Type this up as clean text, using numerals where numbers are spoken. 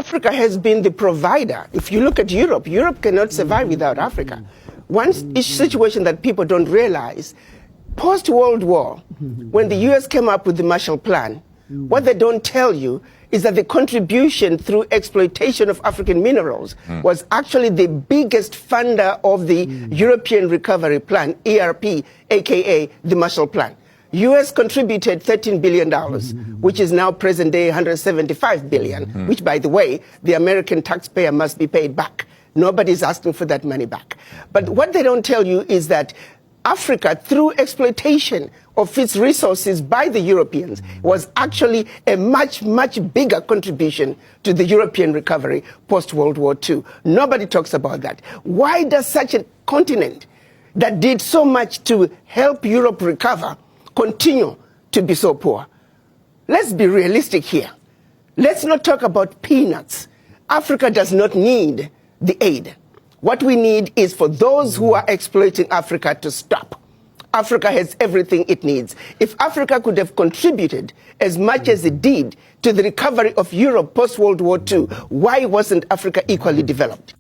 Africa has been the provider. If you look at Europe, Europe cannot survive without Africa. One situation that people don't realize, post-World War, when the US came up with the Marshall Plan, what they don't tell you is that the contribution through exploitation of African minerals was actually the biggest funder of the European Recovery Plan, ERP, aka the Marshall Plan. US contributed $13 billion, which is now present day $175 billion, which, by the way, the American taxpayer must be paid back. Nobody's asking for that money back. But what they don't tell you is that Africa, through exploitation of its resources by the Europeans, was actually a much, much bigger contribution to the European recovery post-World War II. Nobody talks about that. Why does such a continent that did so much to help Europe recover continue to be so poor? Let's be realistic here. Let's not talk about peanuts. Africa does not need the aid. What we need is for those who are exploiting Africa to stop. Africa has everything it needs. If Africa could have contributed as much as it did to the recovery of Europe post-World War II, why wasn't Africa equally developed?